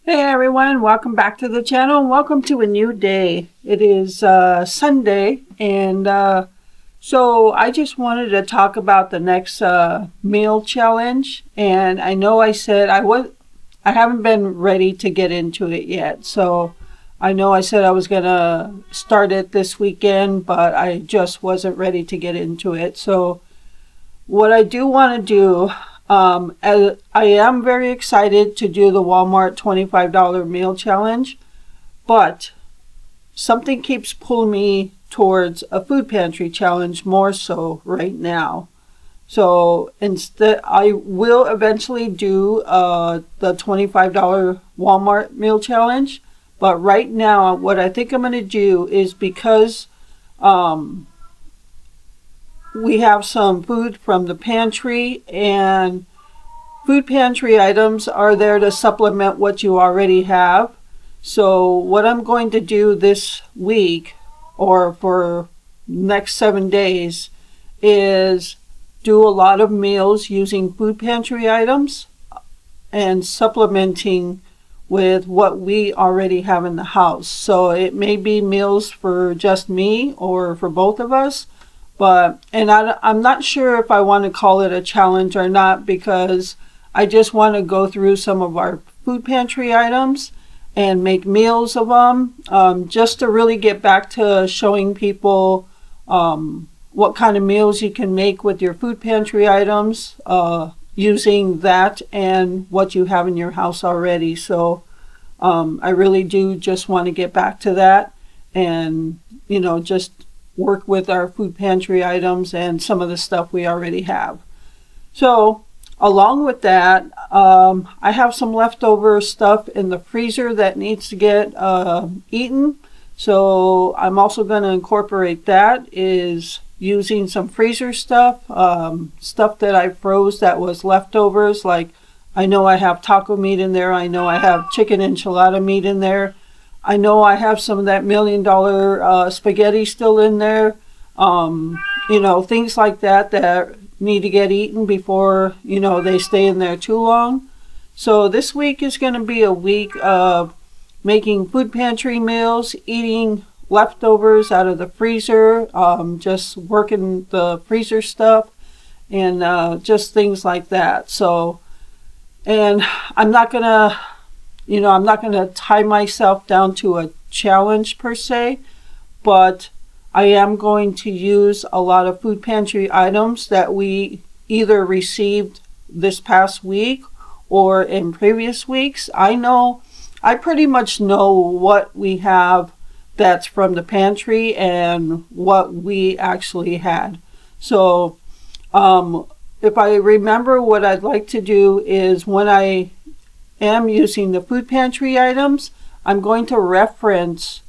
Hey everyone, welcome back to the channel and welcome to a new day. It is Sunday and so I just wanted to talk about the next meal challenge, and I know I said I haven't been ready to get into it yet. So I know I said I was going to start it this weekend, but I just wasn't ready to get into it. So what I do want to do, as I am very excited to do the Walmart $25 meal challenge, but something keeps pulling me towards a food pantry challenge more so right now. So instead, I will eventually do the $25 Walmart meal challenge. But right now, what I think I'm going to do is, because we have some food from the pantry, and food pantry items are there to supplement what you already have. So what I'm going to do this week, or for next 7 days, is do a lot of meals using food pantry items and supplementing with what we already have in the house. So it may be meals for just me or for both of us. I'm not sure if I want to call it a challenge or not, because I just want to go through some of our food pantry items and make meals of them, just to really get back to showing people what kind of meals you can make with your food pantry items, using that and what you have in your house already. So I really do just want to get back to that, and just work with our food pantry items and some of the stuff we already have. So along with that, I have some leftover stuff in the freezer that needs to get eaten. So I'm also going to incorporate that, is using some freezer stuff, stuff that I froze that was leftovers. Like, I know I have taco meat in there. I know I have chicken enchilada meat in there. I know I have some of that $1 million spaghetti still in there. Things like that need to get eaten before, they stay in there too long. So this week is going to be a week of making food pantry meals, eating leftovers out of the freezer, just working the freezer stuff, and just things like that. So, and I'm not going to tie myself down to a challenge per se, but I am going to use a lot of food pantry items that we either received this past week or in previous weeks. I pretty much know what we have that's from the pantry and what we actually had. So if I remember, what I'd like to do is, when I am using the food pantry items, I'm going to reference,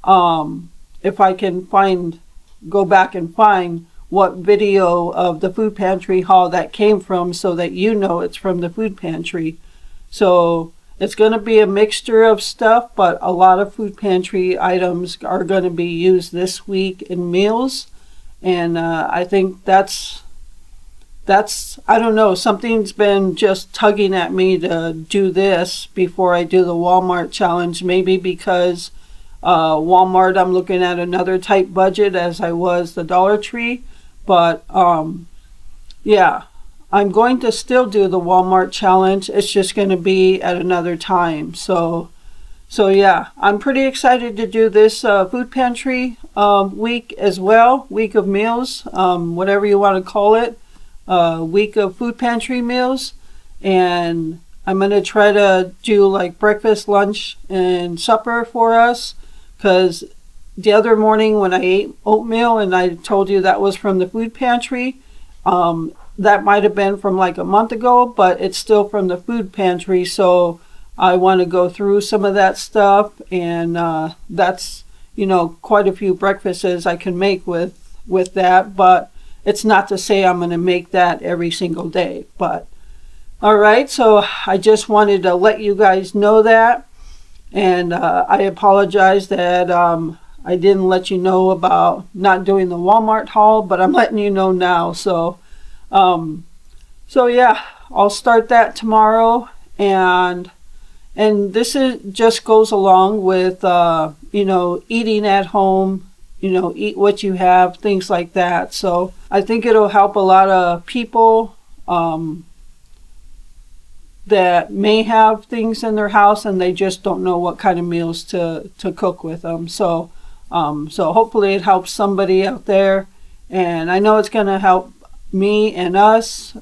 if I can go back and find what video of the food pantry haul that came from, so that it's from the food pantry. So it's going to be a mixture of stuff, but a lot of food pantry items are going to be used this week in meals. And I think that's I don't know, something's been just tugging at me to do this before I do the Walmart challenge. Maybe because Walmart, I'm looking at another tight budget as I was the Dollar Tree. But yeah, I'm going to still do the Walmart challenge. It's just going to be at another time. So yeah, I'm pretty excited to do this food pantry week as well. Week of meals, whatever you want to call it. Week of food pantry meals. And I'm going to try to do like breakfast, lunch, and supper for us, because the other morning when I ate oatmeal and I told you that was from the food pantry, that might have been from like a month ago, but it's still from the food pantry. So I want to go through some of that stuff, and that's quite a few breakfasts I can make with that. But it's not to say I'm going to make that every single day. But all right, so I just wanted to let you guys know that. And I apologize that I didn't let you know about not doing the Walmart haul, but I'm letting you know now. So yeah, I'll start that tomorrow. And And this is just goes along with, you know, eating at home, you know, eat what you have, things like that. So I think it'll help a lot of people that may have things in their house and they just don't know what kind of meals to cook with them. So so hopefully it helps somebody out there. And I know it's going to help me and us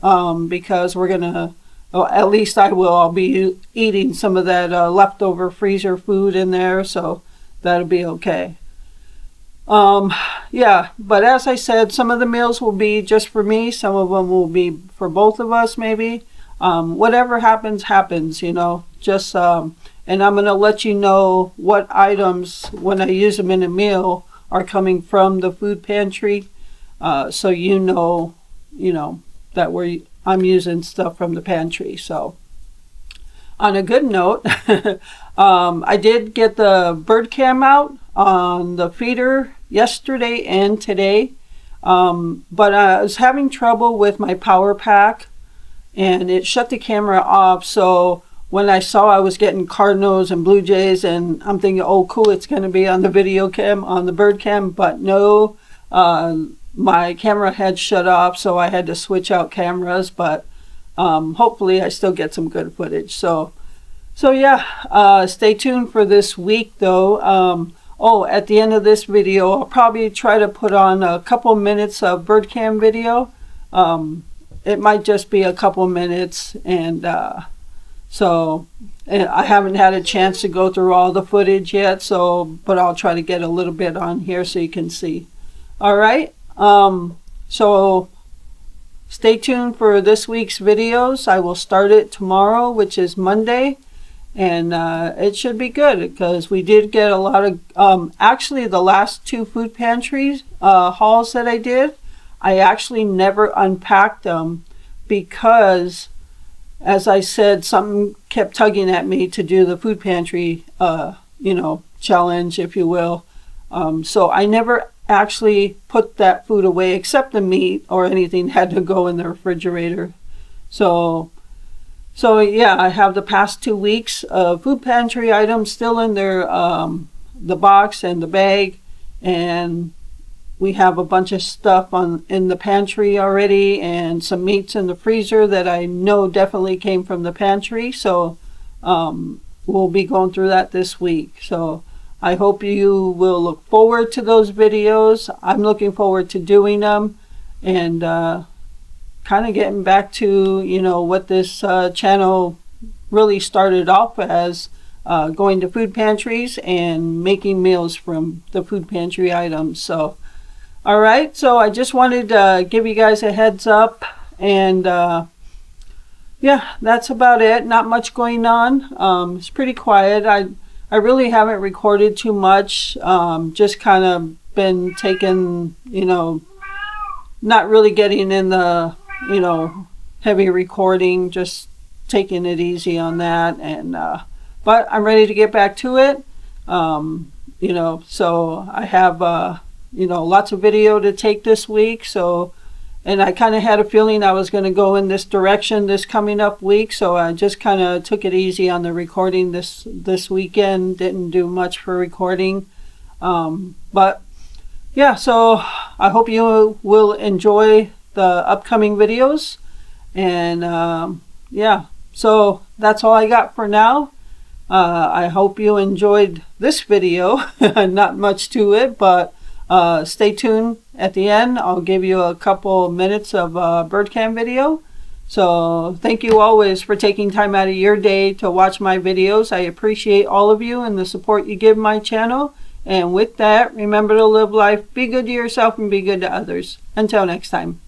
because we're going to, well, at least I will. I'll be eating some of that leftover freezer food in there, so that'll be okay. Yeah, but as I said, some of the meals will be just for me. Some of them will be for both of us, maybe. Whatever happens, happens, you know. Just and I'm going to let you know what items, when I use them in a meal, are coming from the food pantry, so you know that I'm using stuff from the pantry. So on a good note, I did get the bird cam out on the feeder yesterday and today, but I was having trouble with my power pack and it shut the camera off. So when I saw I was getting cardinals and blue jays, and I'm thinking, oh cool, it's going to be on the video cam, on the bird cam, but no, my camera had shut off, so I had to switch out cameras. But hopefully I still get some good footage. So yeah, stay tuned for this week though. Oh, at the end of this video, I'll probably try to put on a couple minutes of bird cam video. It might just be a couple minutes, and so I haven't had a chance to go through all the footage yet, but I'll try to get a little bit on here so you can see. All right, so stay tuned for this week's videos. I will start it tomorrow, which is Monday. And it should be good because we did get a lot of, actually the last two food pantries hauls that I did, I actually never unpacked them because, as I said, something kept tugging at me to do the food pantry, you know, challenge, if you will. So I never actually put that food away except the meat or anything had to go in the refrigerator. So yeah, I have the past 2 weeks of food pantry items still in their the box and the bag, and we have a bunch of stuff in the pantry already, and some meats in the freezer that I know definitely came from the pantry. So we'll be going through that this week. So I hope you will look forward to those videos. I'm looking forward to doing them, and kind of getting back to, you know, what this channel really started off as, going to food pantries and making meals from the food pantry items. So all right, so I just wanted to give you guys a heads up, and yeah, that's about it. Not much going on. It's pretty quiet. I really haven't recorded too much, just kind of been taking, you know, not really getting in the, you know, heavy recording, just taking it easy on that. And but I'm ready to get back to it. You know, so I have you know, lots of video to take this week. So, and I kind of had a feeling I was going to go in this direction this coming up week, so I just kind of took it easy on the recording this weekend. Didn't do much for recording, but yeah, so I hope you will enjoy the upcoming videos. And yeah, so that's all I got for now. I hope you enjoyed this video. Not much to it, but stay tuned at the end. I'll give you a couple minutes of bird cam video. So thank you always for taking time out of your day to watch my videos. I appreciate all of you and the support you give my channel. And with that, remember to live life, be good to yourself, and be good to others. Until next time.